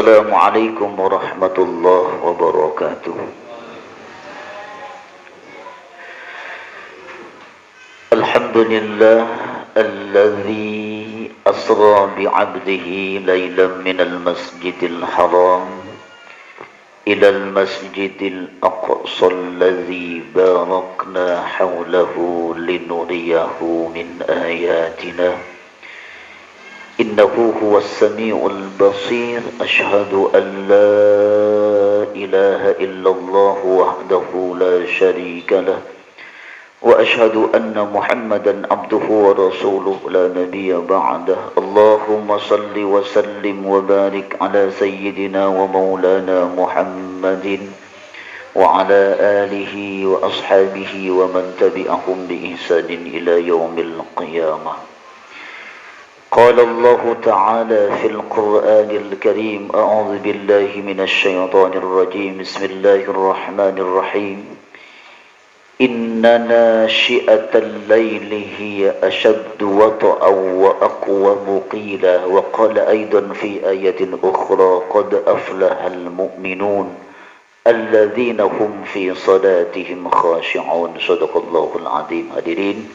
Assalamualaikum warahmatullahi wabarakatuh. Alhamdulillah alladzi asra bi'abdihi laylan minal masjidil haram ilal masjidil aqsa alladzi barakna hawlahu linuriyahu min ayatina. Innahu huwas sami'ul basir. Ashhadu an la ilaha illallah wahdahu la syarika lah wa ashhadu anna Muhammadan abduhu wa rasuluh la nabiyya ba'dah. Allahumma salli wa sallim wa barik ala sayyidina wa maulana Muhammadin wa ala alihi wa ashabihi wa man tabi'ahum bi ihsanin ila yaumil qiyamah. قال الله تعالى في القرآن الكريم أعوذ بالله من الشيطان الرجيم بسم الله الرحمن الرحيم إن ناشئة الليل هي أشد وطئا وأقوم قيلا وقال أيضا في آية أخرى قد أفلح المؤمنون الذين هم في صلاتهم خاشعون صدق الله العظيم. Hadirin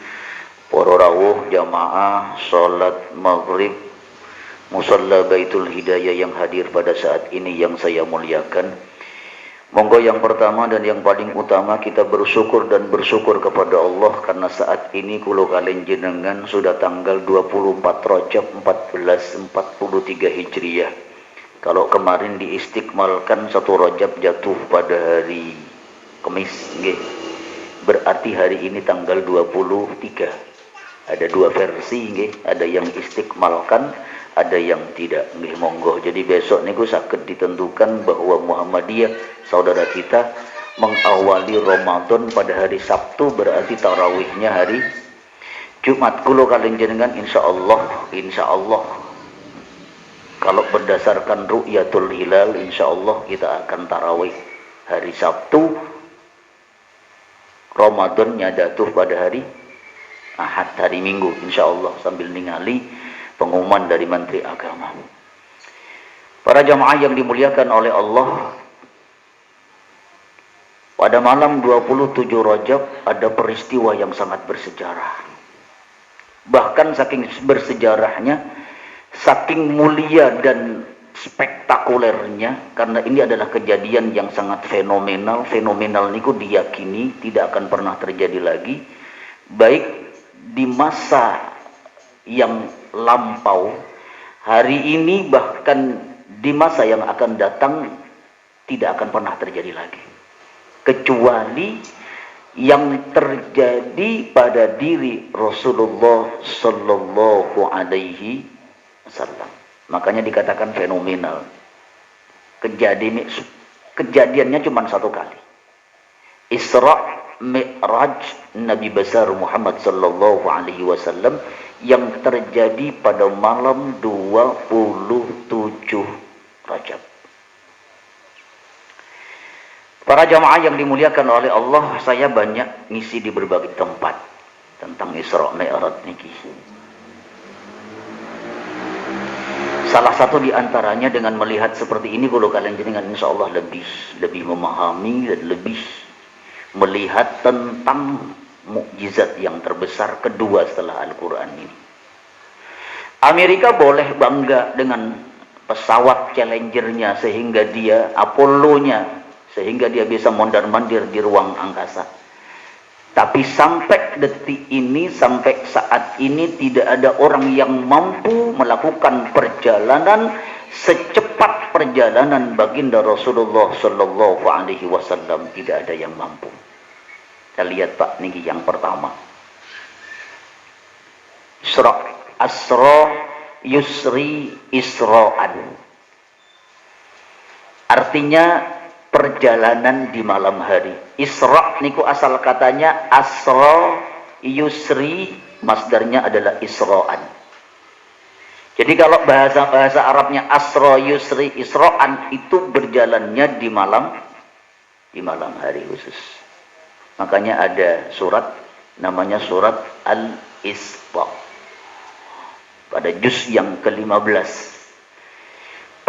para rawuh jamaah salat maghrib musalla Baitul Hidayah yang hadir pada saat ini yang saya muliakan. Monggo yang pertama dan yang paling utama kita bersyukur kepada Allah karena saat ini kula kalian jenengan sudah tanggal 24 Rajab 1443 Hijriah. Kalau kemarin diistiqmalkan 1 Rajab jatuh pada hari Kamis nggih. Berarti hari ini tanggal 23. Ada dua versi nggih, ada yang istiqmalkan, ada yang tidak nggih. Monggo. Jadi besok niku saged ditentukan bahwa Muhammadiyah saudara kita mengawali Ramadan pada hari Sabtu, berarti tarawihnya hari Jumat. Kulo kalian jenengan insyaallah kalau berdasarkan ru'yatul hilal insyaallah kita akan tarawih hari Sabtu, Ramadannya jatuh pada hari Ahad, hari Minggu insyaallah, sambil ningali pengumuman dari Menteri Agama. Para jamaah yang dimuliakan oleh Allah, pada malam 27 Rajab ada peristiwa yang sangat bersejarah. Bahkan saking bersejarahnya, saking mulia dan spektakulernya, karena ini adalah kejadian yang sangat fenomenal. Fenomenal niku diyakini tidak akan pernah terjadi lagi, baik di masa yang lampau, hari ini, bahkan di masa yang akan datang tidak akan pernah terjadi lagi, kecuali yang terjadi pada diri Rasulullah Sallallahu Alaihi Wasallam. Makanya dikatakan fenomenal. Kejadiannya cuma satu kali. Isra Mi'raj Nabi besar Muhammad Sallallahu Alaihi Wasallam yang terjadi pada malam 27 Rajab. Para jamaah yang dimuliakan oleh Allah, saya banyak ngisi di berbagai tempat tentang Isra Mi'raj niki. Salah satu di antaranya dengan melihat seperti ini, kalau kalian jenengan insyaallah lebih memahami dan lebih melihat tentang mukjizat yang terbesar kedua setelah Al-Quran ini. Amerika boleh bangga dengan pesawat Challenger-nya sehingga dia Apollo-nya, sehingga dia bisa mondar-mandir di ruang angkasa. Tapi sampai detik ini, sampai saat ini tidak ada orang yang mampu melakukan perjalanan secepat perjalanan baginda Rasulullah Sallallahu Alaihi Wasallam. Tidak ada yang mampu. Kita lihat Pak, niki yang pertama. Asra yusri isra'an. Artinya perjalanan di malam hari. Isra niku asal katanya asra yusri, masdarnya adalah isra'an. Jadi kalau bahasa Arabnya asra yusri isra'an, itu berjalannya di malam hari khusus. Makanya ada surat namanya surat Al-Isra pada juz yang ke-15.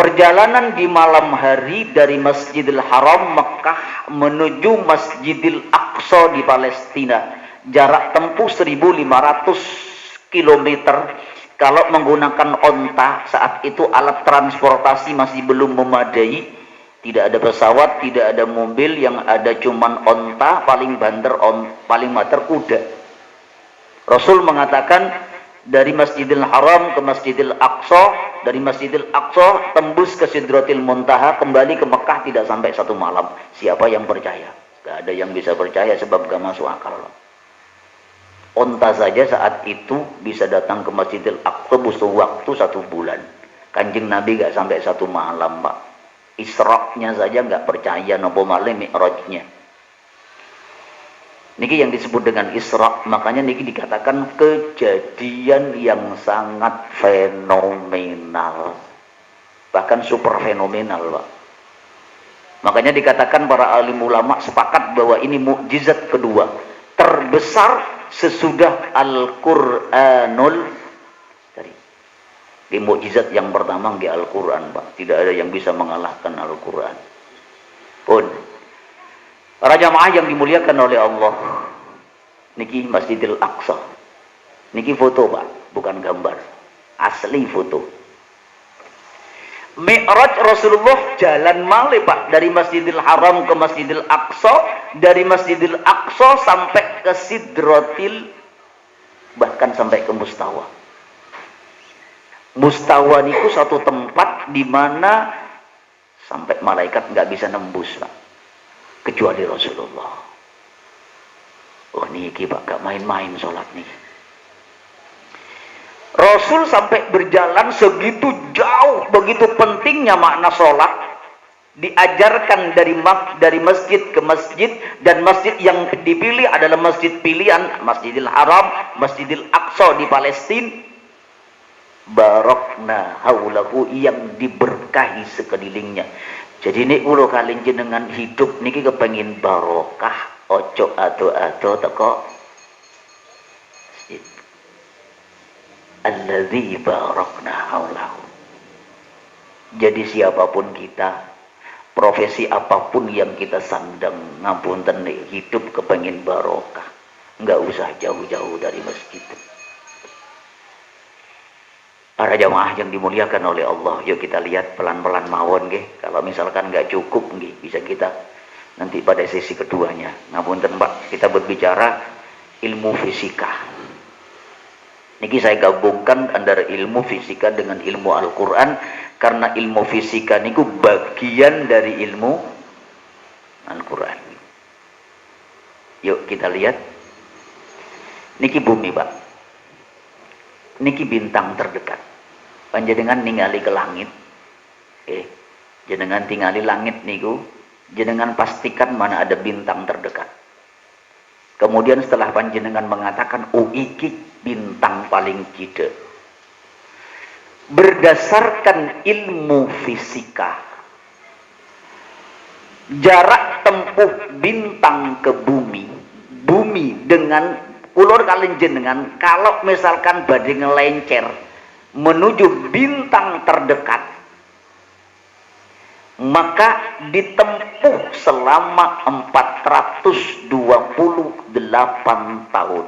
Perjalanan di malam hari dari Masjidil Haram Mekah menuju Masjidil Aqsa di Palestina, jarak tempuh 1.500 kilometer. Kalau menggunakan onta, saat itu alat transportasi masih belum memadai, tidak ada pesawat, tidak ada mobil, yang ada cuman onta, paling banter kuda. Rasul mengatakan dari Masjidil Haram ke Masjidil Aqsa, dari Masjidil Aqsa tembus ke Sidratil Muntaha, kembali ke Mekah tidak sampai 1 malam. Siapa yang percaya? Gak ada yang bisa percaya sebab gak masuk akal. Onta saja saat itu bisa datang ke Masjidil Aqsa butuh waktu 1 bulan. Kanjeng Nabi gak sampai 1 malam, Pak. Isra-nya saja gak percaya, nopo malih Mi'rajnya. Niki yang disebut dengan Isra, makanya niki dikatakan kejadian yang sangat fenomenal, bahkan super fenomenal, Pak. Makanya dikatakan para alim ulama sepakat bahwa ini mukjizat kedua terbesar sesudah Al-Quranul Karim. Di mukjizat yang pertama di Al-Quran, Pak, tidak ada yang bisa mengalahkan Al-Quran. Pun para jamaah yang dimuliakan oleh Allah, niki Masjidil Aqsa, niki foto, Pak, bukan gambar, asli foto. Mi'raj Rasulullah jalan malih, Pak, dari Masjidil Haram ke Masjidil Aqsa, dari Masjidil Aqsa sampai ke Sidratil, bahkan sampai ke Mustawa. Mustawa niku satu tempat di mana sampai malaikat nggak bisa nembus, Pak, kecuali Rasulullah. Oh niki, Pak, gak main-main sholat nih. Rasul sampai berjalan segitu jauh, begitu pentingnya makna sholat, diajarkan dari masjid ke masjid, dan masjid yang dipilih adalah masjid pilihan, Masjidil Haram, Masjidil Aqsa di Palestina. Barokna haulahu, yang diberkahi sekelilingnya. Jadi ini ulo kalian jenengan hidup niki kepengin barokah, ojo ado-ado teko alladzi barakna haulahu. Jadi siapapun kita, profesi apapun yang kita sandang, ngapunten hidup kepengin barokah, nggak usah jauh-jauh dari masjid. Para jamaah yang dimuliakan oleh Allah, yuk kita lihat pelan-pelan mawon nggih. Kalau misalkan nggak cukup nggih, bisa kita nanti pada sesi keduanya. Ngapunten, Pak, kita berbicara ilmu fisika. Niki saya gabungkan antara ilmu fisika dengan ilmu Al-Quran, karena ilmu fisika niku bagian dari ilmu Al-Quran. Yuk kita lihat. Niki bumi, Pak. Niki bintang terdekat. Panjenengan ningali ke langit. Jenengan tingali langit niku, jenengan pastikan mana ada bintang terdekat. Kemudian setelah panjenengan mengatakan, oh iki bintang paling cide, berdasarkan ilmu fisika, jarak tempuh bintang ke bumi, bumi dengan ulur kalian jenengan, kalau misalkan badai ngelencer menuju bintang terdekat, maka ditempuh selama 428 tahun.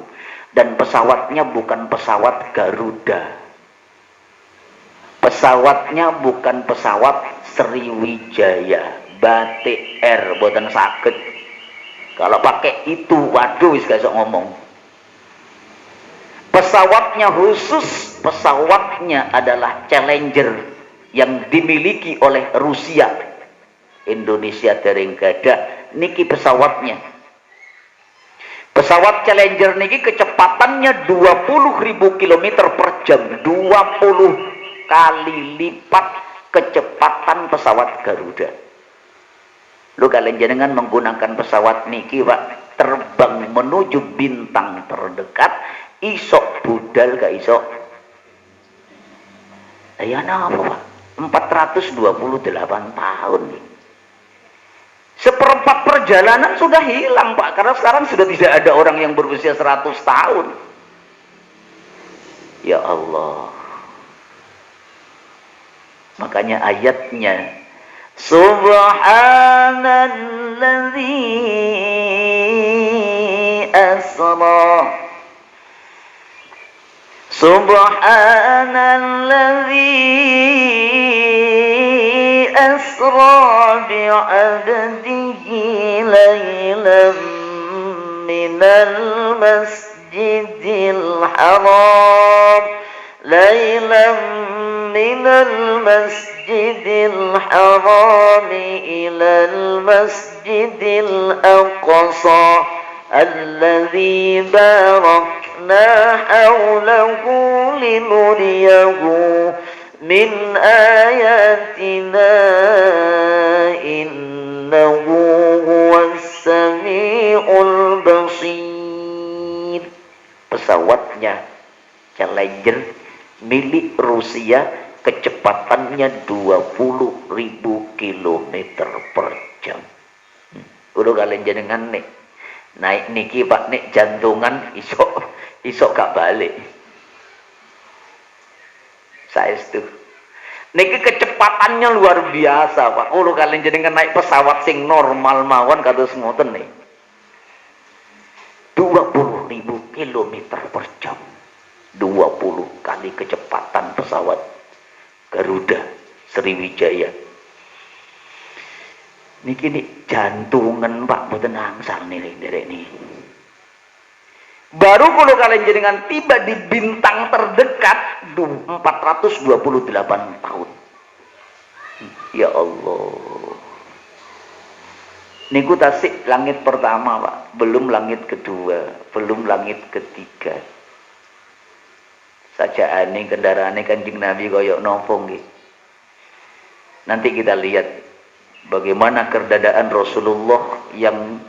Dan pesawatnya bukan pesawat Garuda, pesawatnya bukan pesawat Sriwijaya, Batik Air, boten sakit. Kalau pakai itu, waduh, wis gak iso ngomong. Pesawatnya khusus, pesawatnya adalah Challenger yang dimiliki oleh Rusia. Indonesia dereng gadah niki pesawatnya. Pesawat Challenger niki kecepatannya 20.000 km per jam, 20 kali lipat kecepatan pesawat Garuda. Lu kalian jenengan menggunakan pesawat niki, Pak, terbang menuju bintang terdekat, isok budal gak isok? Ya napa, Pak? 428 tahun nih. Seperempat perjalanan sudah hilang, Pak, karena sekarang sudah tidak ada orang yang berusia 100 tahun. Ya Allah, Makanya ayatnya Subhanalladzi asra Subhanalladzi asra bi'abdihi laylan minal masjidil haram laylan minal masjidil haram ilal masjidil aqsa alladzi barakna hawlahu linuriyahu min ayatina innahu huwas sami'ul basir. Pesawatnya Challenger milik Rusia, kecepatannya 20.000 km per jam. Udah kalian jenengan nih naik niki Pak nih jantungan isok gak balik. Saya itu niki kecepatannya luar biasa Pak. Udah kalian jenengan naik pesawat sing normal mawon kados ngoten nih 20.000 km per jam. 20 kali kecepatan pesawat Garuda Sriwijaya. Niki nih jantungan Pak mboten angsal nih derek nih. Baru kalau kalian jenengan tiba di bintang terdekat 428 tahun. Ya Allah. Niku tasik langit pertama Pak, belum langit kedua, belum langit ketiga. Sajaane kendaraane Kanjeng Nabi koyok nopo nggih. Nanti kita lihat bagaimana keadaan Rasulullah yang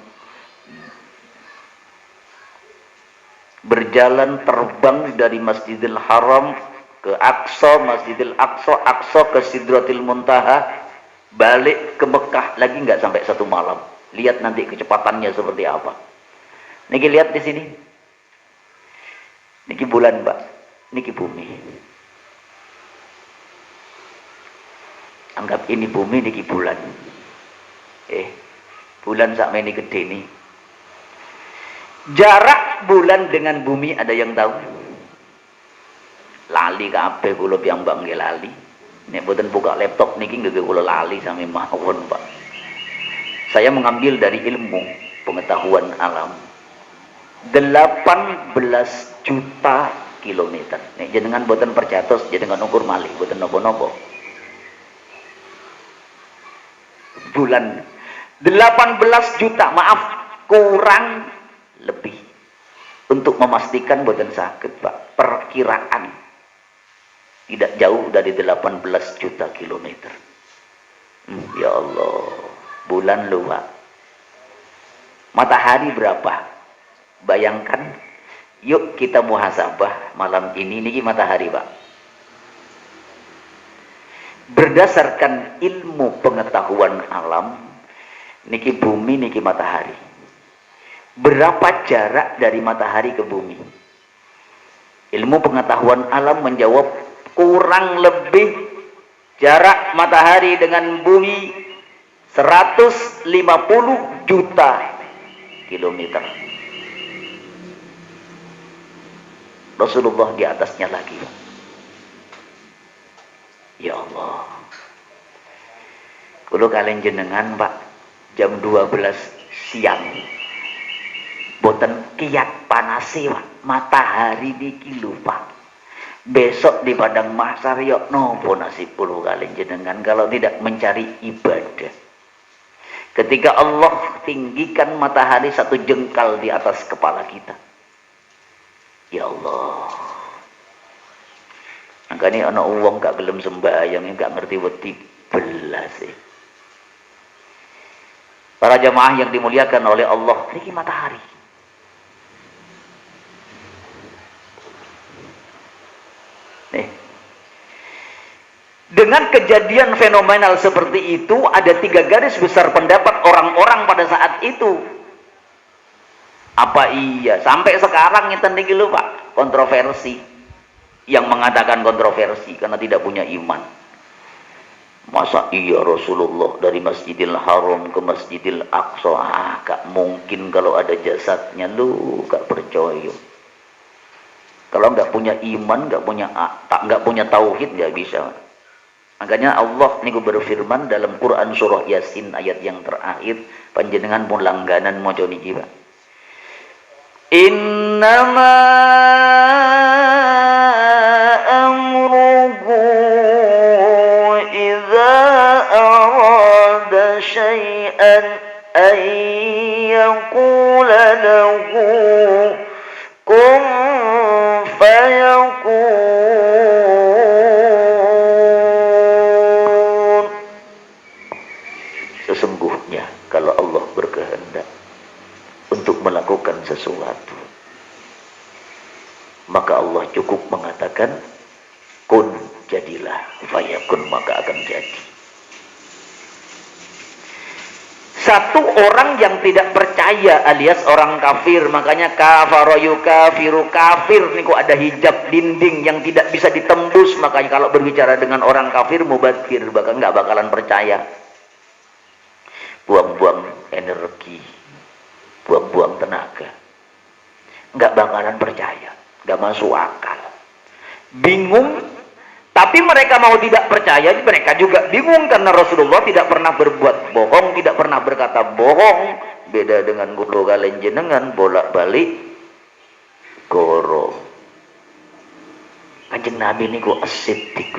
berjalan terbang dari Masjidil Haram ke Aqsa, Masjidil Aqsa, Aqsa ke Sidratil Muntaha, balik ke Mekah lagi nggak sampai 1 malam. Lihat nanti kecepatannya seperti apa. Niki lihat di sini. Niki bulan Pak. Niki bumi. Anggap ini bumi, niki bulan. Bulan sak meni gede nih. Jarak bulan dengan bumi ada yang tahu? Lali kabeh kula piyambak nggih lali. Nek mboten buka laptop niki nggih kula lali sami mawon, Pak. Saya mengambil dari ilmu pengetahuan alam. 18 juta kilometer. Nek jenengan boten percatos, jenengan ukur malih boten napa-napa. Bulan 18 juta, maaf, kurang lebih. Untuk memastikan boten sakit, Pak. Perkiraan tidak jauh dari 18 juta kilometer. Ya Allah, bulan luar. Matahari berapa? Bayangkan. Yuk kita muhasabah malam ini matahari Pak. Berdasarkan ilmu pengetahuan alam, niki bumi niki matahari. Berapa jarak dari matahari ke bumi? Ilmu pengetahuan alam menjawab kurang lebih jarak matahari dengan bumi 150 juta kilometer. Rasulullah di atasnya lagi. Ya Allah. Kalau kalian jenengan Pak, jam 12 siang. Boten kiat panase Pak, matahari niki lho Pak. Besok di padang mahsyar yok nopo nasib kula kalian jenengan kalau tidak mencari ibadah. Ketika Allah tinggikan matahari 1 jengkal di atas kepala kita. Ya Allah. Angkane ana wong gak gelem sembahyang, gak ngerti wedi belas. Para jamaah yang dimuliakan oleh Allah, niki matahari. Nih. Dengan kejadian fenomenal seperti itu, ada 3 garis besar pendapat orang-orang pada saat itu. Apa iya? Sampai sekarang kita niki lho Pak, kontroversi. Yang mengatakan kontroversi karena tidak punya iman. Masa iya Rasulullah dari Masjidil Haram ke Masjidil Aqsa? Gak mungkin kalau ada jasadnya, lu gak percaya. Kalau nggak punya iman, nggak punya tauhid, nggak bisa. Makanya Allah niku berfirman dalam Quran surah Yasin ayat yang terakhir, panjenengan pun langganan maca niki, Pak. Innama amruhu idza arada syai'an an yaqula lahu kun fayakun. Sesungguhnya kalau Allah berkehendak untuk melakukan sesuatu, maka Allah cukup mengatakan kun, jadilah, fayakun, maka akan jadi. Satu orang yang tidak percaya alias orang kafir, makanya kafara yukafiru, kafir niku ada hijab dinding yang tidak bisa ditembus. Makanya kalau berbicara dengan orang kafir mubadzir, bahkan nggak bakalan percaya. Buang-buang energi, buang-buang tenaga, nggak bakalan percaya, nggak masuk akal, bingung. Tapi mereka mau tidak percaya, mereka juga bingung karena Rasulullah tidak pernah berbuat bohong, tidak pernah berkata bohong. Beda dengan kulo kalian jenengan bolak-balik goro. Kanjeng Nabi niku as-siddiq.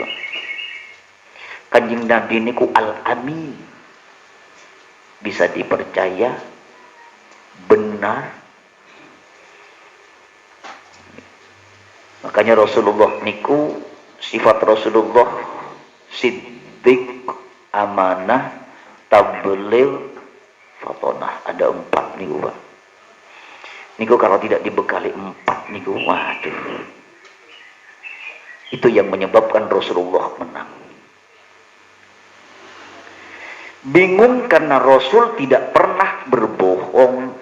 Kanjeng Nabi niku al-amin. Bisa dipercaya, benar. Makanya Rasulullah niku sifat Rasulullah siddiq, amanah, tabligh, fatonah. Ada 4 niku, Pak. Niku kalau tidak dibekali 4 niku, waduh. Itu yang menyebabkan Rasulullah menang. Bingung karena Rasul tidak pernah berbohong.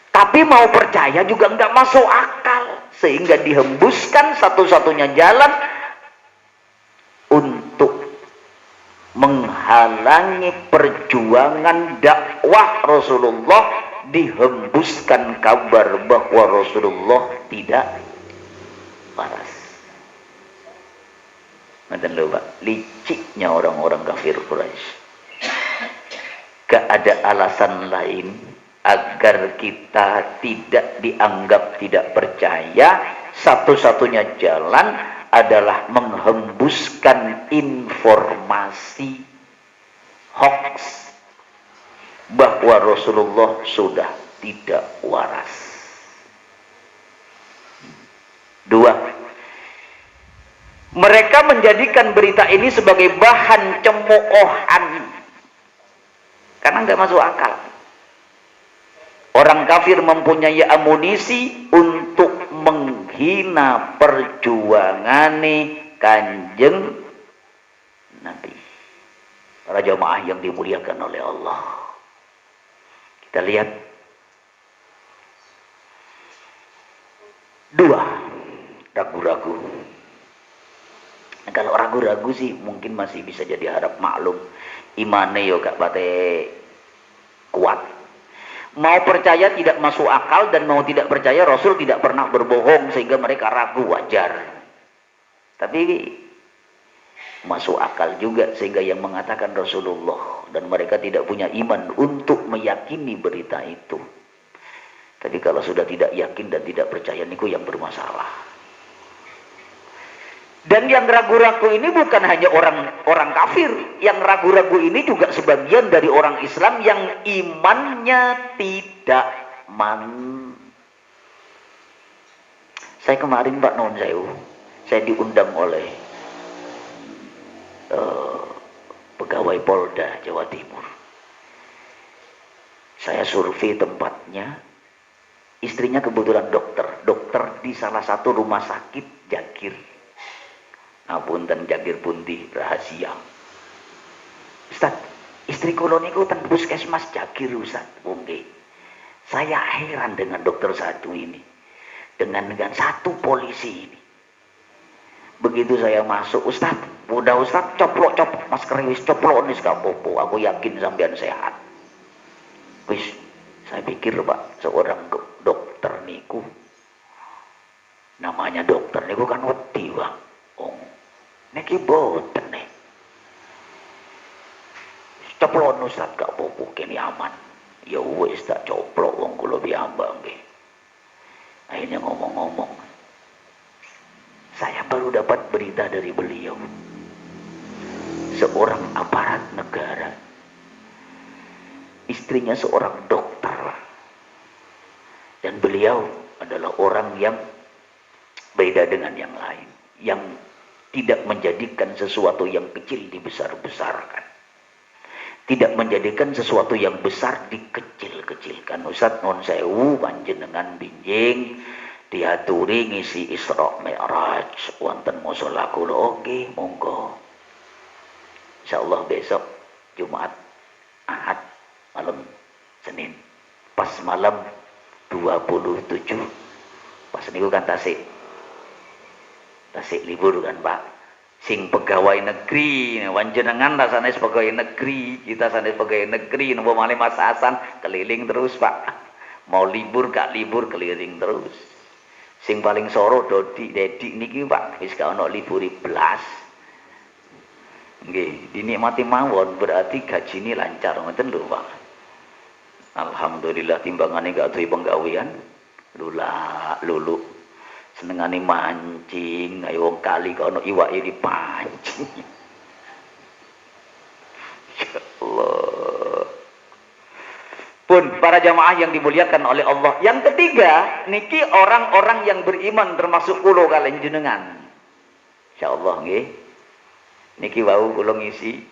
Tapi mau percaya juga nggak masuk akal. Sehingga dihembuskan satu-satunya jalan untuk menghalangi perjuangan dakwah Rasulullah, dihembuskan kabar bahwa Rasulullah tidak waras. Ngeten lho, Pak, liciknya orang-orang kafir Quraisy. Gak ada alasan lain agar kita tidak dianggap tidak percaya. Satu-satunya jalan adalah menghembuskan informasi hoax bahwa Rasulullah sudah tidak waras. 2, mereka menjadikan berita ini sebagai bahan cemoohan karena nggak masuk akal. Orang kafir mempunyai amunisi untuk menghina perjuangane Kanjeng Nabi. Para jamaah yang dimuliakan oleh Allah, kita lihat 2, ragu-ragu. Nah, kalau ragu-ragu sih mungkin masih bisa jadi harap maklum. Imane yo gak pate kuat. Mau percaya tidak masuk akal, dan mau tidak percaya Rasul tidak pernah berbohong, sehingga mereka ragu, wajar. Tapi masuk akal juga sehingga yang mengatakan Rasulullah, dan mereka tidak punya iman untuk meyakini berita itu. Tapi kalau sudah tidak yakin dan tidak percaya, niku yang bermasalah. Dan yang ragu-ragu ini bukan hanya orang kafir, yang ragu-ragu ini juga sebagian dari orang Islam yang imannya tidak Saya kemarin, Pak Non Sewu, saya diundang oleh pegawai Polda Jawa Timur. Saya survei tempatnya, istrinya kebetulan dokter di salah satu rumah sakit Jagir. Apunten Jagir pundi rahasia. Ustaz, istri kula niku ten puskesmas Jagir, Ustaz. Nggih. Saya heran dengan dokter satu ini. Dengan satu polisi ini. Begitu saya masuk, Ustaz, Udah Ustaz, coplok masker wis coplok wis gak apa-apa. Aku yakin sampean sehat. Wis, saya pikir Pak, seorang dokter niku namanya dokter niku kan wedi, Pak. Oh, niki boten nih. Coplok Ustaz gak apa-apa, kene aman. Ya wis tak coplok wong kula piyambak nggih. Akhirnya ngomong-ngomong, saya baru dapat berita dari beliau. Seorang aparat negara, istrinya seorang dokter, dan beliau adalah orang yang beda dengan yang lain, yang tidak menjadikan sesuatu yang kecil dibesar-besarkan, tidak menjadikan sesuatu yang besar dikecil-kecilkan. Ustaz non sewu panjenengan binjing diaturi ngisi Isra Mi'raj wonten musala kula. Oke, monggo. Insyaallah besok Jumat, Ahad, malam Senin, pas malam 27, pas niku kan tasik libur kan Pak. Sing pegawai negeri, panjenengan rasane pegawai negeri, kita sanes pegawai negeri, nopo malih Mas Hasan keliling terus Pak. Mau libur gak libur keliling terus. Sing paling soro Dedik niki Pak, wis gak ono libur blas. Nggih, dinikmati mawon berarti gajine lancar ngoten lho Pak. Alhamdulillah timbangane gak duwe penggawean. Lulu senengane mancing, ayo wong kali kok ono iwake dipancing. Ya Allah. Pun para jamaah yang dimuliakan oleh Allah. Yang ketiga, niki orang-orang yang beriman termasuk kula kalian jenengan. Insyaallah nggih. Niki wau kula ngisi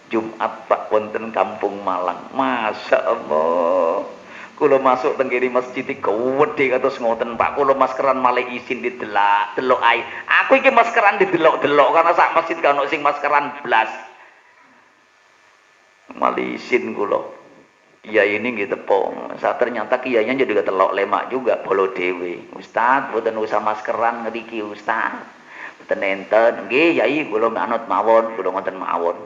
Jumat Pak wonten Kampung Malang. Masya Allah. Kula masuk teng kene masjid iki gede kados ngoten Pak. Kula maskeran malih isin didelok ae. Aku iki maskeran didelok-delok karena sak masjid kan ono sing maskeran blas. Malih isin kula. Kiai ini nggih tepung. Saat ternyata kiainya jadi ketelok lemak juga bolo dhewe. Ustaz, mboten usah maskeran ngriki Ustaz. Mboten enten nggih Yai kula manut mawon, kula ngoten mawon.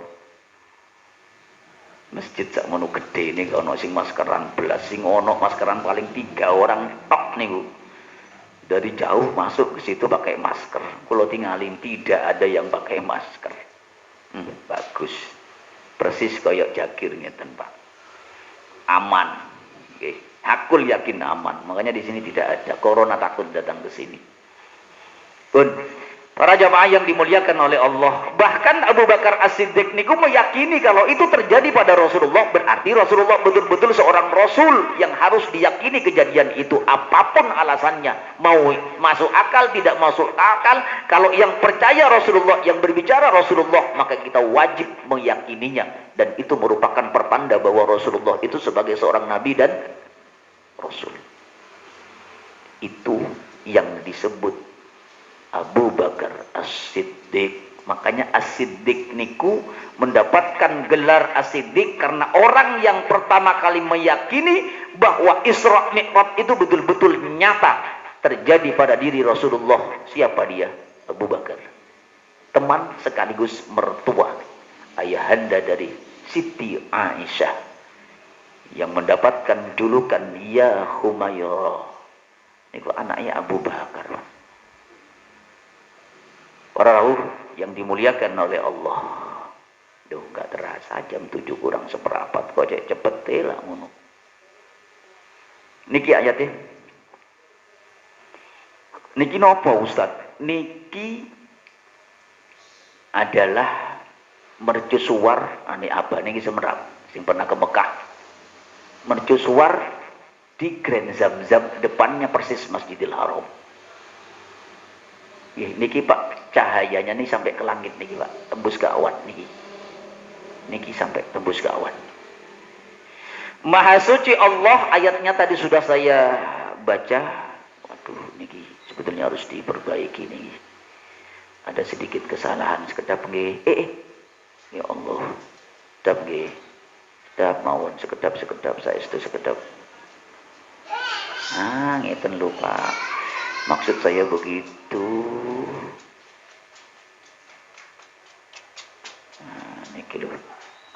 Masjid sak ngono gede niki ana sing maskeran belas, sing ono maskeran paling 3 orang tok niku. Dari jauh masuk ke situ pakai masker. Kula tinggalin tidak ada yang pakai masker. Bagus. Persis kayak Jakir ngeten, Pak. Aman. Nggih. Hakul yakin aman. Makanya di sini tidak ada corona takut datang ke sini. Pun para jamaah yang dimuliakan oleh Allah, bahkan Abu Bakar As-Siddiq niku meyakini kalau itu terjadi pada Rasulullah, berarti Rasulullah betul-betul seorang Rasul yang harus diyakini kejadian itu apapun alasannya, mau masuk akal tidak masuk akal. Kalau yang percaya Rasulullah, yang berbicara Rasulullah, maka kita wajib meyakininya, dan itu merupakan pertanda bahwa Rasulullah itu sebagai seorang nabi dan Rasul. Itu yang disebut Abu Bakar As-Siddiq. Makanya As-Siddiq niku mendapatkan gelar As-Siddiq karena orang yang pertama kali meyakini bahwa Isra Mi'raj itu betul-betul nyata terjadi pada diri Rasulullah. Siapa dia? Abu Bakar. Teman sekaligus mertua ayahanda dari Siti Aisyah yang mendapatkan julukan Ya Humairah. Niku anaknya Abu Bakar. Para rawuh yang dimuliakan oleh Allah. Duh, gak terasa jam 7 kurang seperempat kok cepet lah ngono. Niki ayatnya. Niki nopo Ustaz? Niki adalah mercusuar ane abah niki semerap sing pernah ke Mekah. Mercusuar di Grand Zamzam, depannya persis Masjidil Haram. Niki Pak, cahayanya nih sampai ke langit niki Pak, tembus ke awan niki. Niki sampai tembus ke awan. Maha suci Allah, ayatnya tadi sudah saya baca. Waduh, niki sebetulnya harus diperbaiki niki. Ada sedikit kesalahan sekedap nggih. Ya Allah. Sekedap nggih. Sekedap mawon sekedap saya itu sekedap. Ngeten lho Pak. Maksud saya begitu.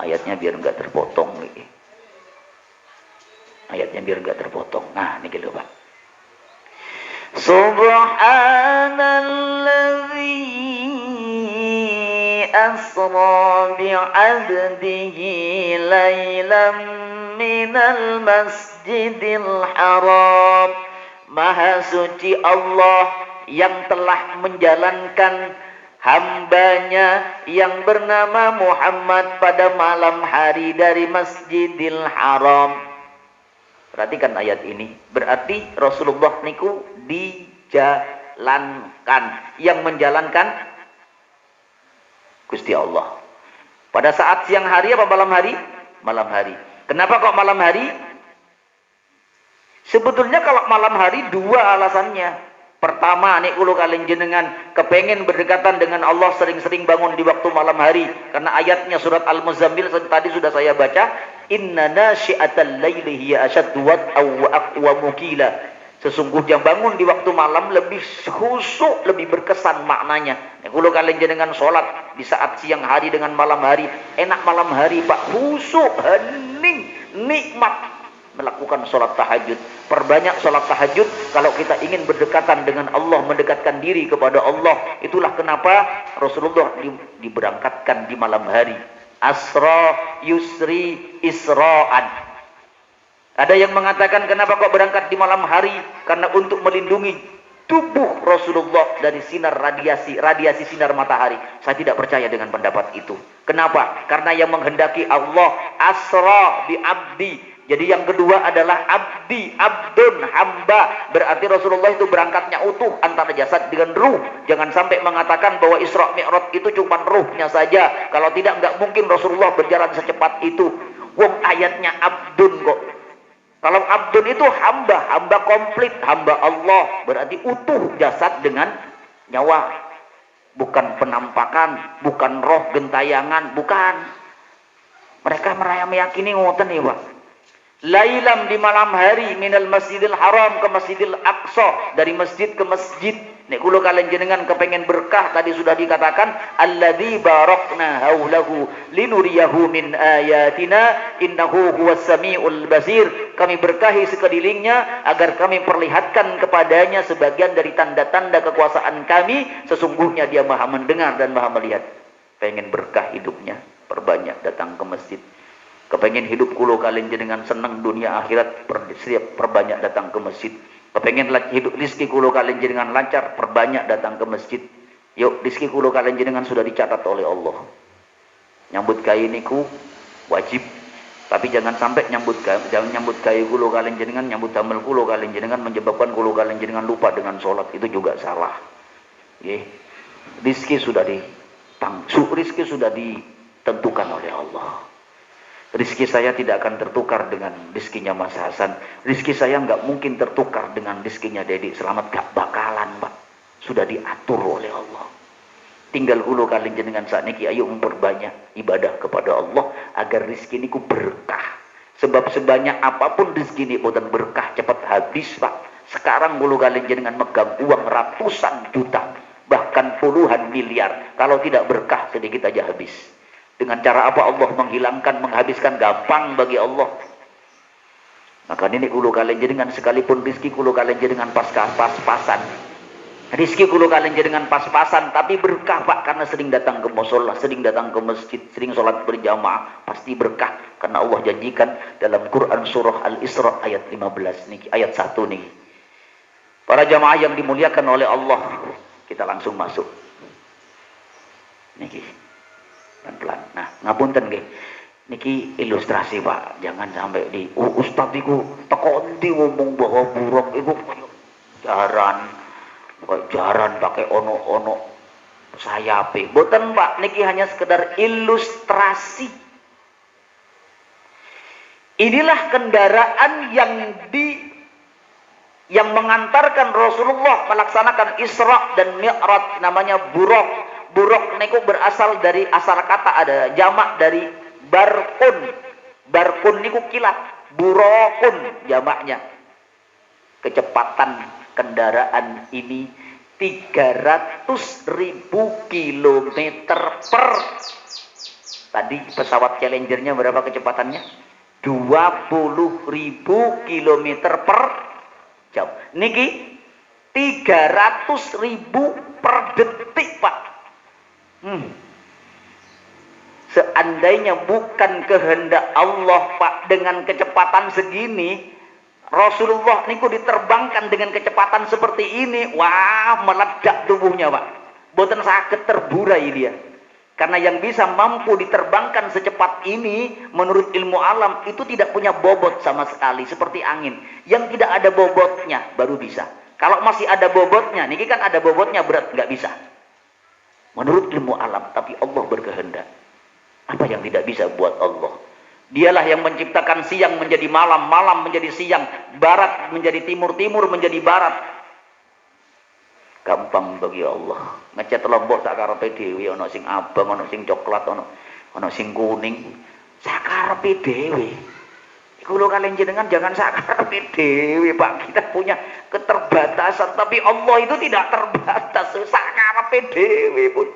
Ayatnya biar enggak terpotong nih. Ayatnya biar enggak terpotong. Nah, ini gitu Pak. Subhanalladzi asra bi'abdihi laylan minal masjidil haram. Maha suci Allah yang telah menjalankan hambanya yang bernama Muhammad pada malam hari dari Masjidil Haram. Perhatikan ayat ini. Berarti Rasulullah niku dijalankan. Yang menjalankan Gusti Allah. Pada saat siang hari apa malam hari? Malam hari. Kenapa kok malam hari? Sebetulnya kalau malam hari dua alasannya. Pertama, nek kulo kalian jenengan kepengen berdekatan dengan Allah, sering-sering bangun di waktu malam hari. Karena ayatnya surat Al-Muzammil tadi sudah saya baca. Inna nasyi'atal laili hiya asyaddu wat'aw wa aqwamu qila. Sesungguhnya bangun di waktu malam lebih khusyuk, lebih berkesan maknanya. Nek kulo kalian jenengan sholat di saat siang hari dengan malam hari, enak malam hari Pak, khusyuk, hening, nikmat melakukan sholat tahajud. Perbanyak sholat tahajud kalau kita ingin berdekatan dengan Allah, mendekatkan diri kepada Allah. Itulah kenapa Rasulullah diberangkatkan di malam hari. Asra yusri isra'an. Ada yang mengatakan kenapa kok berangkat di malam hari? Karena untuk melindungi tubuh Rasulullah dari sinar radiasi sinar matahari. Saya tidak percaya dengan pendapat itu. Kenapa? Karena yang menghendaki Allah asra bi abdi. Jadi yang kedua adalah abdi, abdun, hamba. Berarti Rasulullah itu berangkatnya utuh antara jasad dengan ruh. Jangan sampai mengatakan bahwa Isra Mi'raj itu cuma ruhnya saja. Kalau tidak, enggak mungkin Rasulullah berjalan secepat itu. Wong ayatnya abdun kok. Kalau abdun itu hamba, hamba komplit, hamba Allah. Berarti utuh jasad dengan nyawa. Bukan penampakan, bukan roh gentayangan, bukan. Mereka meyakini ngoten nih Pak. Lailam di malam hari minal masjidil haram ke masjidil aqsa, dari masjid ke masjid. Nek kulo kalian jenengan kepengen berkah, tadi sudah dikatakan alladzi barakna haulahu linuriyahu min ayatina innahu huwas samiul basir. Kami berkahi sekelilingnya agar kami perlihatkan kepadanya sebagian dari tanda-tanda kekuasaan kami, sesungguhnya dia maha mendengar dan maha melihat. Pengen berkah hidupnya, perbanyak datang ke masjid. Kepengen hidup kulo kalian jenengan senang dunia akhirat, perbanyak datang ke masjid. Kepengen hidup rizki kulo kalian jenengan lancar, perbanyak datang ke masjid. Yuk, rizki kulo kalian jenengan sudah dicatat oleh Allah. Nyambut gawe niku wajib, tapi jangan sampai nyambut gawe kulo kalian jenengan, nyambut damel kulo kalian jenengan menyebabkan kulo kalian jenengan lupa dengan sholat. Itu juga salah. Rizki sudah ditentukan oleh Allah. Rizki saya tidak akan tertukar dengan rizkinya Mas Hasan. Rizki saya nggak mungkin tertukar dengan rizkinya Dedi Selamat. Gak bakalan Pak. Sudah diatur oleh Allah. Tinggal kulo kalian jenengan saat niki ayo memperbanyak ibadah kepada Allah agar rizki niku berkah. Sebab sebanyak apapun rizki ini boten berkah cepat habis Pak. Sekarang kulo kalian jenengan megang uang ratusan juta, bahkan puluhan miliar. Kalau tidak berkah sedikit aja habis. Dengan cara apa Allah menghilangkan, menghabiskan, gampang bagi Allah. Maka ini kulo kalian jenengan sekalipun rizki kulo kalian jenengan pas-pasan. Rizki kulo kalian jenengan pas-pasan, tapi berkah Pak, karena sering datang ke mushola, sering datang ke masjid, sering sholat berjamaah, pasti berkah. Karena Allah janjikan dalam Quran surah Al-Isra ayat 15 niki, ayat 1 niki. Para jamaah yang dimuliakan oleh Allah, kita langsung masuk. Niki. Pelan-pelan. Nah, ngapunten nggih. Niki ilustrasi Pak, jangan sampai di ustaz iku teko endi ngomong bahwa buruk iku jaran pakai ono sayape. Boten Pak, niki hanya sekedar ilustrasi. Inilah kendaraan yang mengantarkan Rasulullah melaksanakan Isra dan Mi'raj, namanya buruk. Buruk niku berasal dari asal kata, ada jamak dari barkun. Barkun niku kilat, burukun jamaknya. Kecepatan kendaraan ini 300.000 km per Tadi pesawat Challenger-nya berapa kecepatannya? 20.000 kilometer per jam. Niki 300.000 per detik, Pak. Seandainya bukan kehendak Allah, Pak, dengan kecepatan segini, Rasulullah niku diterbangkan dengan kecepatan seperti ini, wah, meledak tubuhnya, Pak. Boten saged terburai dia. Karena yang bisa mampu diterbangkan secepat ini menurut ilmu alam itu tidak punya bobot sama sekali, seperti angin. Yang tidak ada bobotnya baru bisa. Kalau masih ada bobotnya, niki kan ada bobotnya, berat, nggak bisa. Menurut ilmu alam, tapi Allah berkehendak. Apa yang tidak bisa buat Allah? Dialah yang menciptakan siang menjadi malam, malam menjadi siang, barat menjadi timur, timur menjadi barat. Gampang bagi Allah. Ngecat lombok sak karepe dhewe, ana sing abang, ana sing coklat, ana sing kuning. Sak karepe dhewe. Iku lho kalian jenengan jangan sak karepe dhewe, Pak. Kita punya keterbatasan, tapi Allah itu tidak terbatas. Sak karepe dhewe pun.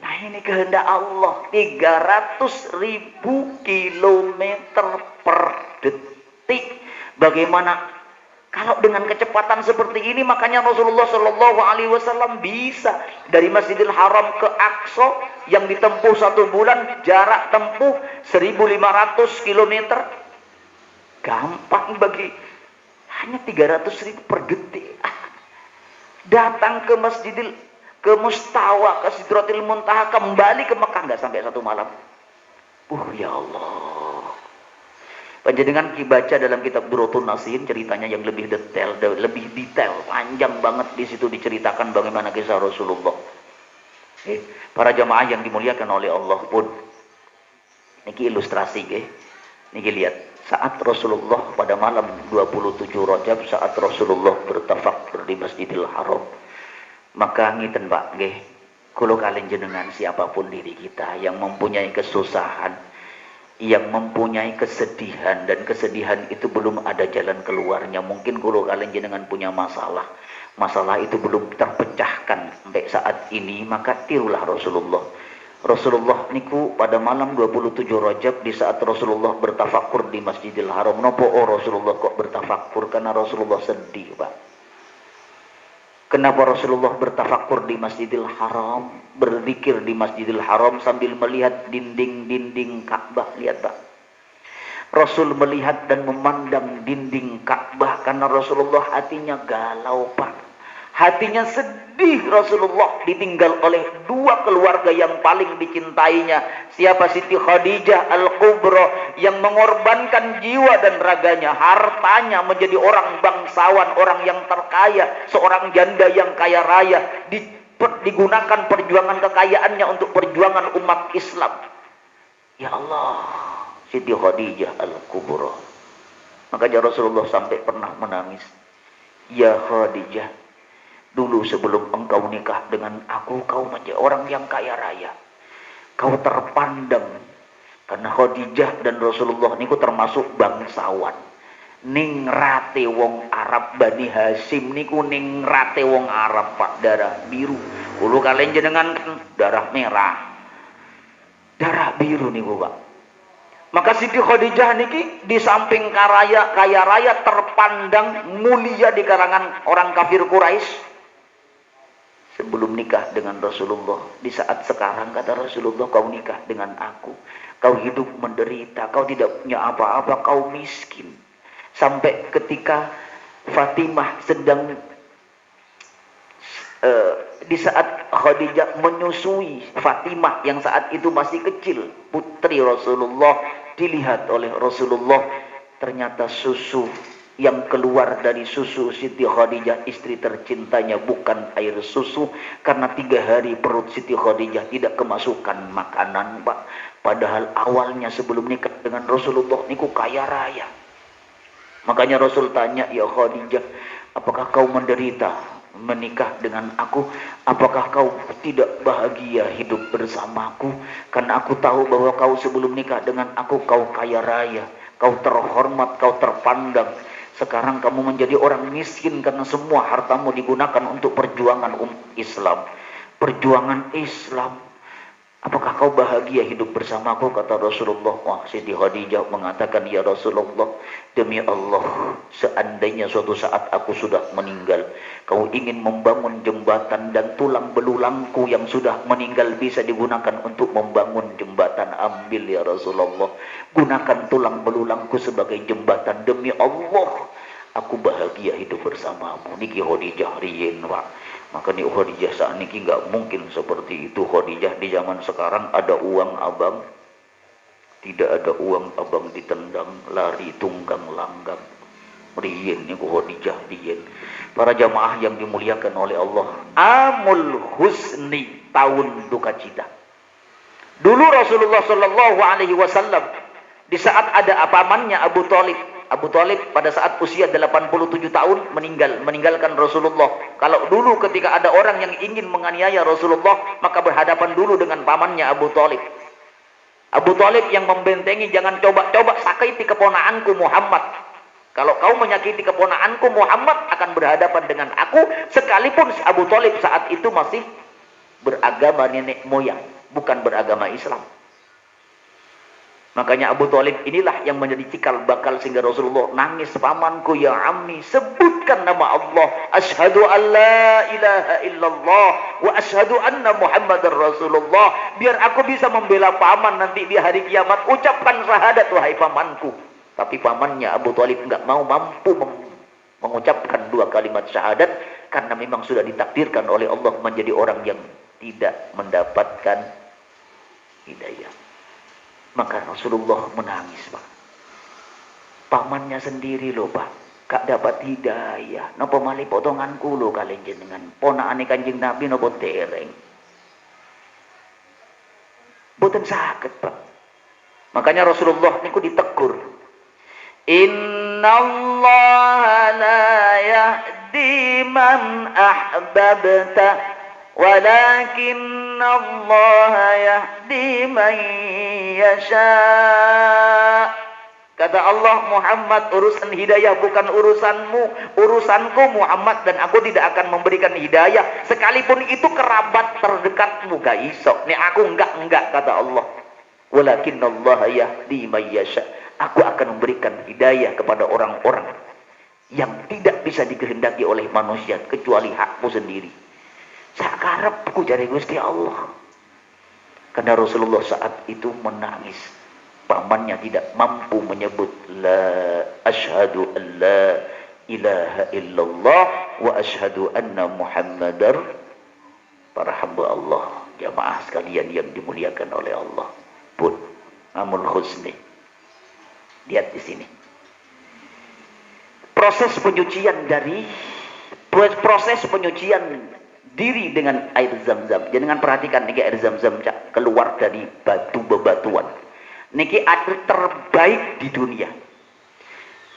Nah, ini kehendak Allah. 300.000 kilometer per detik. Bagaimana kalau dengan kecepatan seperti ini? Makanya Rasulullah Shallallahu Alaihi Wasallam bisa dari Masjidil Haram ke Aqsa yang ditempuh 1 bulan, jarak tempuh 1.500 kilometer. Gampang bagi hanya 300.000 per detik. Datang ke ke Mustawa, ke Sidratil Muntaha, kembali ke Mekah nggak sampai 1 malam. Ya Allah. Panjenengan baca dalam kitab Durratun Nasin ceritanya yang lebih detail, panjang banget di situ diceritakan bagaimana kisah Rasulullah. Para jamaah yang dimuliakan oleh Allah pun, niki ilustrasi, niki lihat saat Rasulullah pada malam 27 Rajab, saat Rasulullah bertafakur di Masjidil Haram. Maka ngiten Pak, kalau kalian jenengan siapapun diri kita yang mempunyai kesusahan, yang mempunyai kesedihan, dan kesedihan itu belum ada jalan keluarnya. Mungkin kalau kalian jenengan punya masalah itu belum terpecahkan sampai saat ini, maka tirulah Rasulullah. Rasulullah niku pada malam 27 Rajab, di saat Rasulullah bertafakur di Masjidil Haram. Nopo Rasulullah kok bertafakur? Karena Rasulullah sedih, Pak. Kenapa Rasulullah bertafakur di Masjidil Haram, berzikir di Masjidil Haram sambil melihat dinding-dinding Ka'bah? Lihat, Pak. Rasul melihat dan memandang dinding Ka'bah karena Rasulullah hatinya galau, Pak. Hatinya sedih. Rasulullah ditinggal oleh 2 keluarga yang paling dicintainya. Siapa? Siti Khadijah Al-Kubra, yang mengorbankan jiwa dan raganya, hartanya, menjadi orang bangsawan, orang yang terkaya, seorang janda yang kaya raya, digunakan perjuangan kekayaannya untuk perjuangan umat Islam. Ya Allah, Siti Khadijah Al-Kubra. Makanya Rasulullah sampai pernah menangis. Ya Khadijah, dulu sebelum engkau nikah dengan aku, kau menjadi orang yang kaya raya. Kau terpandang. Karena Khadijah dan Rasulullah niku termasuk bangsawan. Ningrate wong Arab, Bani Hasyim niku ningrate wong Arab, Pak. Darah biru. Kulo kalian jenengan darah merah. Darah biru niku, Pak. Maka Siti Khadijah niki di samping kaya raya terpandang mulia di kalangan orang kafir Quraisy. Sebelum nikah dengan Rasulullah, di saat sekarang kata Rasulullah, kau nikah dengan aku, kau hidup menderita, kau tidak punya apa-apa, kau miskin. Sampai ketika Fatimah sedang di saat Khadijah menyusui Fatimah yang saat itu masih kecil, putri Rasulullah, dilihat oleh Rasulullah, ternyata susu yang keluar dari susu Siti Khadijah, istri tercintanya, bukan air susu. Karena 3 hari perut Siti Khadijah tidak kemasukan makanan, Pak. Padahal awalnya sebelum nikah dengan Rasulullah niku kaya raya. Makanya Rasul tanya, ya Khadijah, apakah kau menderita menikah dengan aku? Apakah kau tidak bahagia hidup bersamaku? Karena aku tahu bahwa kau sebelum nikah dengan aku, kau kaya raya, kau terhormat, kau terpandang. Sekarang kamu menjadi orang miskin karena semua hartamu digunakan untuk perjuangan Islam. Perjuangan Islam. Apakah kau bahagia hidup bersamaku? Kata Rasulullah. Wah, Siti Khadijah mengatakan, ya Rasulullah, demi Allah, seandainya suatu saat aku sudah meninggal, kau ingin membangun jembatan dan tulang belulangku yang sudah meninggal bisa digunakan untuk membangun jembatan, ambil ya Rasulullah. Gunakan tulang belulangku sebagai jembatan, demi Allah, aku bahagia hidup bersamamu. Niki Khadijah riyen, Pak. Maka ni Khadijah saat ini nggak mungkin seperti itu. Khadijah di zaman sekarang ada uang abang, tidak ada uang abang ditendang, lari tunggang langgang. Riyen ni Khadijah riyen. Para jamaah yang dimuliakan oleh Allah, Amul Husni, tahun duka cita. Dulu Rasulullah Shallallahu Alaihi Wasallam di saat ada pamannya Abu Thalib. Abu Thalib pada saat usia 87 tahun meninggalkan Rasulullah. Kalau dulu ketika ada orang yang ingin menganiaya Rasulullah, maka berhadapan dulu dengan pamannya Abu Thalib. Abu Thalib yang membentengi, jangan coba-coba sakiti keponakanku Muhammad. Kalau kau menyakiti keponakanku Muhammad, akan berhadapan dengan aku. Sekalipun Abu Thalib saat itu masih beragama nenek moyang, bukan beragama Islam. Makanya Abu Thalib inilah yang menjadi cikal bakal sehingga Rasulullah nangis, pamanku ya ammi, sebutkan nama Allah, asyhadu an la ilaha illallah wa asyhadu anna Muhammadar Rasulullah, biar aku bisa membela paman nanti di hari kiamat. Ucapkan syahadat wahai pamanku. Tapi pamannya Abu Thalib enggak mampu mengucapkan dua kalimat syahadat, karena memang sudah ditakdirkan oleh Allah menjadi orang yang tidak mendapatkan hidayah. Maka Rasulullah menangis, Pak. Pamannya sendiri loh, Pak, gak dapat hidayah. Napa malih potonganku loh kalian jenengan. Ponakane Kanjeng Nabi napa dereng. Boten sakit, Pak. Makanya Rasulullah niku ditegur. Innallaha la yahdi man ahbabta walakin Allah yahdi man yasha. Kata Allah, Muhammad, urusan hidayah bukan urusanmu, urusanku Muhammad, dan aku tidak akan memberikan hidayah sekalipun itu kerabat terdekatmu. Gak iso nih aku enggak, kata Allah. Walakin Allah yahdi man yasha. Aku akan memberikan hidayah kepada orang-orang yang tidak bisa dikehendaki oleh manusia kecuali hakmu sendiri. Sakarepku jare Gusti Allah. Karena Rasulullah saat itu menangis. Pamannya tidak mampu menyebut la asyhadu an la ilaha illallah wa asyhadu anna Muhammadar. Para hamba Allah, jamaah sekalian yang dimuliakan oleh Allah. Pun Amul Husni. Lihat di sini. Proses penyucian diri dengan air zam-zam. Jangan perhatikan niki air zam-zam keluar dari batu bebatuan. Niki air terbaik di dunia.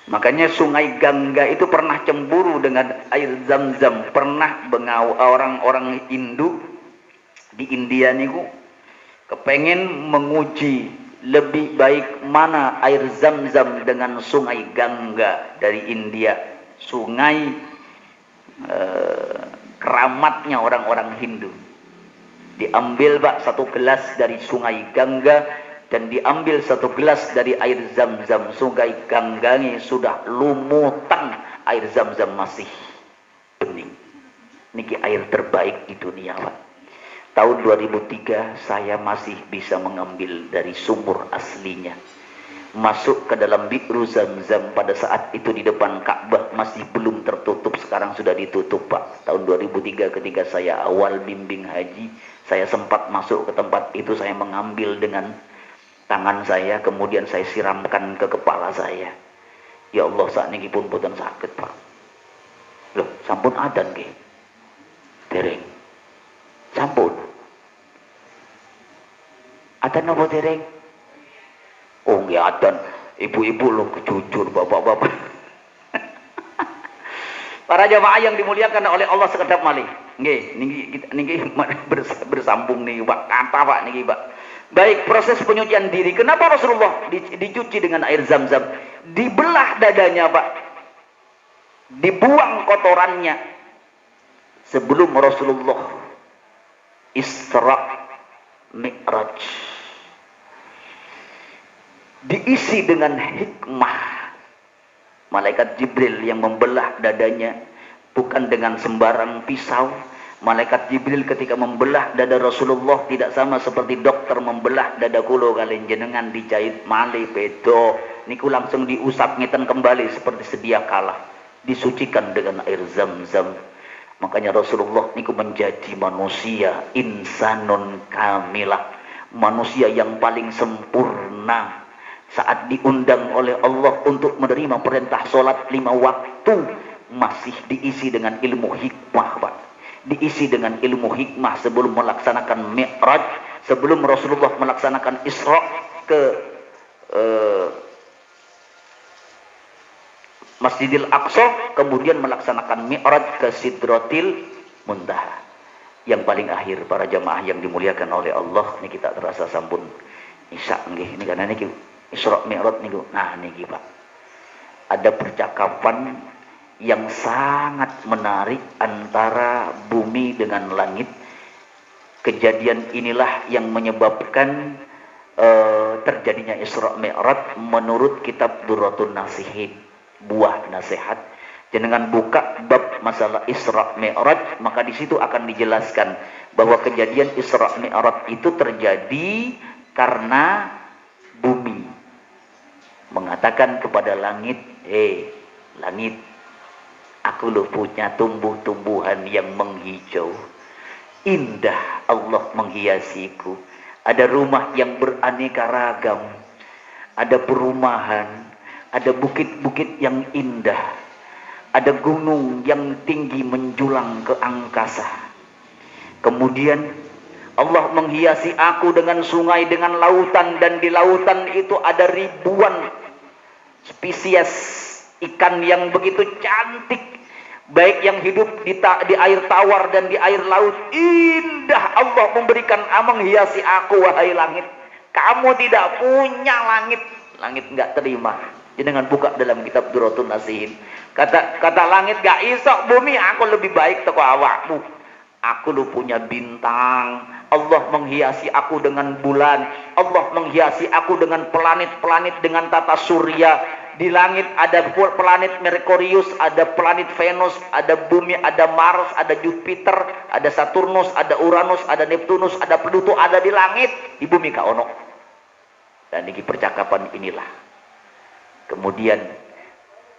Makanya sungai Gangga itu pernah cemburu dengan air zam-zam. Pernah orang-orang Hindu di India niku kepengen menguji lebih baik mana air zam-zam dengan sungai Gangga dari India. Sungai keramatnya orang-orang Hindu. Diambil Pak satu gelas dari sungai Gangga dan diambil satu gelas dari air zam-zam. Sungai Gangganya sudah lumutan, air zam-zam masih bening. Niki air terbaik di dunia Pak. Tahun 2003 saya masih bisa mengambil dari sumur aslinya. Masuk ke dalam bi'ru zam-zam pada saat itu di depan Ka'bah masih belum tertutup, sekarang sudah ditutup Pak. Tahun 2003 ketika saya awal bimbing haji, saya sempat masuk ke tempat itu, saya mengambil dengan tangan saya, kemudian saya siramkan ke kepala saya. Ya Allah, saat ini pun boten sakit Pak. Loh, sampun adan nggih. Dereng. Sampun. Adan napa dereng? Oh nggih adan, ibu-ibu loh, jujur bapak-bapak. Para jamaah yang dimuliakan oleh Allah sekedap malih. Nggih, niki bersambung nih Pak. Kata Pak niki Pak. Baik, proses penyucian diri. Kenapa Rasulullah dicuci dengan air zam-zam? Dibelah dadanya Pak. Dibuang kotorannya. Sebelum Rasulullah Isra Mi'raj diisi dengan hikmah. Malaikat Jibril yang membelah dadanya bukan dengan sembarang pisau. Malaikat Jibril ketika membelah dada Rasulullah tidak sama seperti dokter membelah dada kulo kalian jenengan dijahit malih pedo. Niku langsung diusap ngiten kembali seperti sedia kala. Disucikan dengan air zam-zam. Makanya Rasulullah niku menjadi manusia insanun kamilah, manusia yang paling sempurna. Saat diundang oleh Allah untuk menerima perintah sholat 5 waktu, masih diisi dengan ilmu hikmah, Pak. Diisi dengan ilmu hikmah sebelum melaksanakan Mi'raj, sebelum Rasulullah melaksanakan Isra ke Masjidil Aqsa, kemudian melaksanakan Mi'raj ke Sidratil Muntaha. Yang paling akhir para jamaah yang dimuliakan oleh Allah, ini kita terasa sampun Isya nggih. Ini karena niki Isra Mi'raj niku. Nah niki Pak. Ada percakapan yang sangat menarik antara bumi dengan langit. Kejadian inilah yang menyebabkan terjadinya Isra Mi'raj menurut kitab Durratun Nasihin. Buah nasihat. Jangan buka bab masalah Isra Mi'raj, maka di situ akan dijelaskan bahwa kejadian Isra Mi'raj itu terjadi karena bumi mengatakan kepada langit, langit, aku loh punya tumbuh-tumbuhan yang menghijau. Indah Allah menghiasiku. Ada rumah yang beraneka ragam. Ada perumahan. Ada bukit-bukit yang indah. Ada gunung yang tinggi menjulang ke angkasa. Kemudian Allah menghiasi aku dengan sungai, dengan lautan. Dan di lautan itu ada ribuan spesies ikan yang begitu cantik. Baik yang hidup di air tawar dan di air laut. Indah Allah memberikan, menghiasi aku wahai langit. Kamu tidak punya langit. Langit enggak terima. Dengan buka dalam kitab Durratun Nasihin. Kata langit, gak iso bumi, aku lebih baik teko awakmu. Aku lu punya bintang. Allah menghiasi aku dengan bulan. Allah menghiasi aku dengan planet-planet, dengan tata surya. Di langit ada planet Merkurius, ada planet Venus, ada bumi, ada Mars, ada Jupiter, ada Saturnus, ada Uranus, ada Neptunus, ada Pluto, ada di langit. Di bumi ka ono. Dan ini percakapan inilah. Kemudian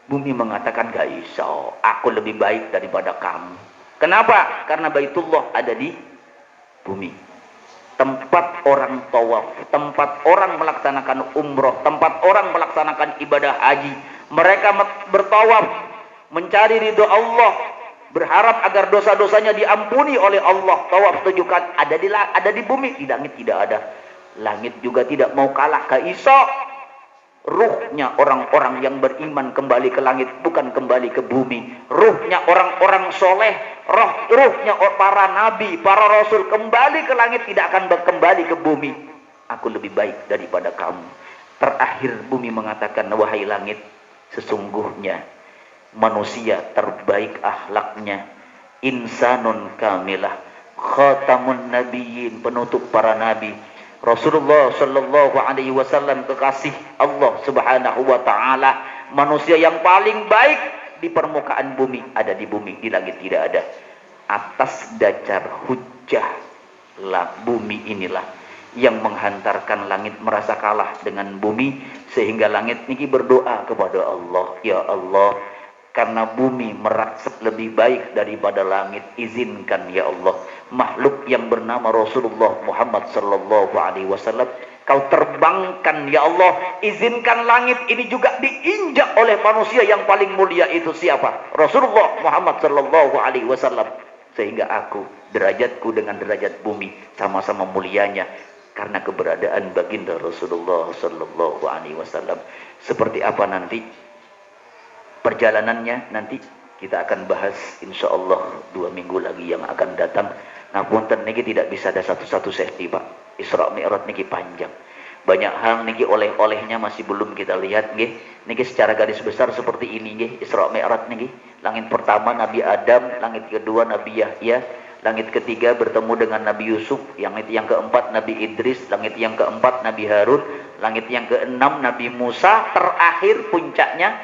bumi mengatakan, gak iso, aku lebih baik daripada kamu. Kenapa? Karena Baitullah ada di bumi. Tempat orang tawaf, tempat orang melaksanakan umroh, tempat orang melaksanakan ibadah haji. Mereka bertawaf, mencari ridho Allah, berharap agar dosa-dosanya diampuni oleh Allah. Tawaf tujukan ada di bumi, di langit tidak ada. Langit juga tidak mau kalah, gak iso. Ruhnya orang-orang yang beriman kembali ke langit, bukan kembali ke bumi. Ruhnya orang-orang soleh, ruhnya para nabi, para rasul kembali ke langit, tidak akan kembali ke bumi. Aku lebih baik daripada kamu. Terakhir bumi mengatakan, wahai langit, sesungguhnya manusia terbaik akhlaknya, insanun kamilah, khatamun nabiyyin, penutup para nabi. Rasulullah sallallahu alaihi wasallam kekasih Allah Subhanahu wa taala, manusia yang paling baik di permukaan bumi, ada di bumi, di langit tidak ada. Atas dasar hujjah lah bumi inilah yang menghantarkan langit merasa kalah dengan bumi, sehingga langit niki berdoa kepada Allah, ya Allah, karena bumi merasuk lebih baik daripada langit, izinkan ya Allah, makhluk yang bernama Rasulullah Muhammad sallallahu alaihi wasallam kau terbangkan ya Allah. Izinkan langit ini juga diinjak oleh manusia yang paling mulia, itu siapa? Rasulullah Muhammad sallallahu alaihi wasallam. Sehingga aku, derajatku dengan derajat bumi sama-sama mulianya karena keberadaan baginda Rasulullah sallallahu alaihi wasallam. Seperti apa nanti perjalanannya, nanti kita akan bahas insyaallah 2 minggu lagi yang akan datang. Nah punten niki tidak bisa ada satu-satu sesi Pak. Isra Mi'raj niki panjang. Banyak hal niki oleh-olehnya masih belum kita lihat nggih. Niki secara garis besar seperti ini nggih Isra Mi'raj niki. Langit pertama Nabi Adam, langit kedua Nabi Yahya, Langit ketiga bertemu dengan Nabi Yusuf. Langit yang keempat Nabi Idris. Langit yang keempat Nabi Harun. Langit yang keenam Nabi Musa. Terakhir puncaknya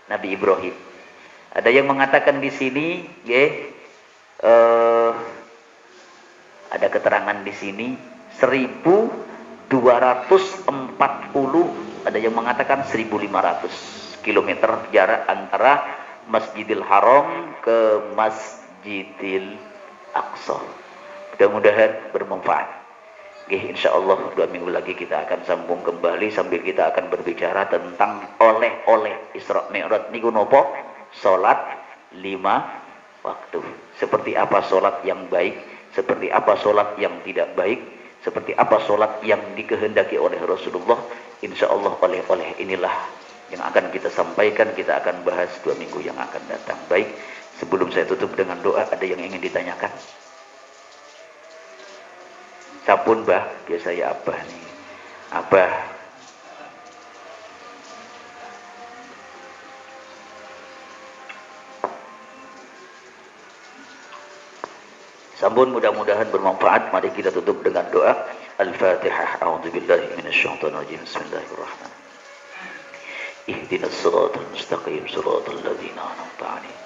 Nabi Ibrahim. Ada yang mengatakan di sini, ada keterangan di sini 1240, ada yang mengatakan 1500 kilometer jarak antara Masjidil Haram ke Masjidil Aqsa. Mudah-mudahan bermanfaat. Insyaallah 2 minggu lagi kita akan sambung kembali sambil kita akan berbicara tentang oleh-oleh Isra Mi'raj niku napa? Salat 5 waktu. Seperti apa salat yang baik, seperti apa salat yang tidak baik, seperti apa salat yang dikehendaki oleh Rasulullah. Insyaallah oleh-oleh inilah yang akan kita sampaikan, kita akan bahas 2 minggu yang akan datang. Baik, sebelum saya tutup dengan doa, ada yang ingin ditanyakan? Sapun bah, biasa ya abah nih. Abah. Sambun, mudah-mudahan bermanfaat. Mari kita tutup dengan doa. Al-Fatihah. A'udzubillahi minasyaitonirrajim. Bismillahirrahmanirrahim. Ihdinas siratal mustaqim, siratal ladzina an'amta 'alaihim.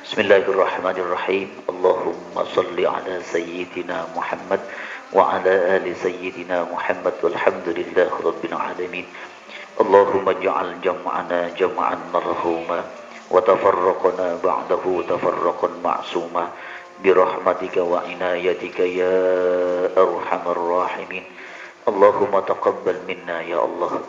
Bismillahirrahmanirrahim. Allahumma shalli ala sayyidina Muhammad wa ala ali sayyidina Muhammad walhamdulillahi rabbil alamin. Allahumma ij'al jam'ana jam'an marhuma wa tafarraqana ba'dahu tafarraqan ma'suma birahmatika wa inayatika ya arhamar rahimin. Allahumma taqabbal minna ya Allah.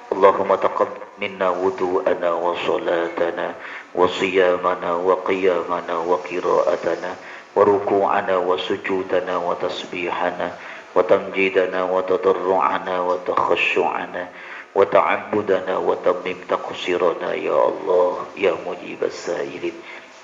Allahumma taqabbal minna wudu'ana wa salatana wa siyamana wa qiyamana wa qira'atana wa ruku'ana wa sujudana wa tasbihana wa tamjidana wa tadarru'ana wa takhashu'ana wa ta'abbudana wa tammim taqsirana ya Allah ya mujibas sa'ilin.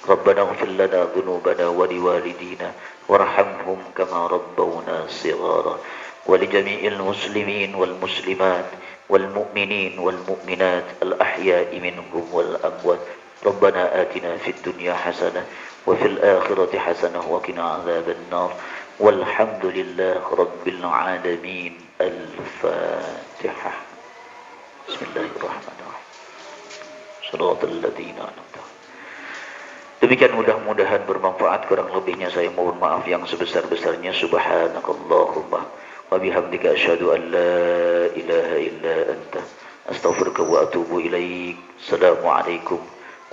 Rabbana ighfir lana dhunubana wa liwalidina warhamhum kama rabbawna shighara wa li jami'il muslimin wal muslimat wal mu'minin wal mu'minat al ahya'i minhum wal amwat. Rabbana atina fid dunya hasanah wa fil akhirati hasanah wa qina adzaban nar. Walhamdulillahi rabbil alamin. Al-Fatihah. Bismillahirrahmanirrahim. Shiratal ladzina an'amta. Demikian, mudah-mudahan bermanfaat. Kurang lebihnya saya mohon maaf yang sebesar-besarnya. Subhanakallahumma wa bihamdika asyhadu an la ilaha illa anta astaghfiruka wa atubu ilaik. Assalamualaikum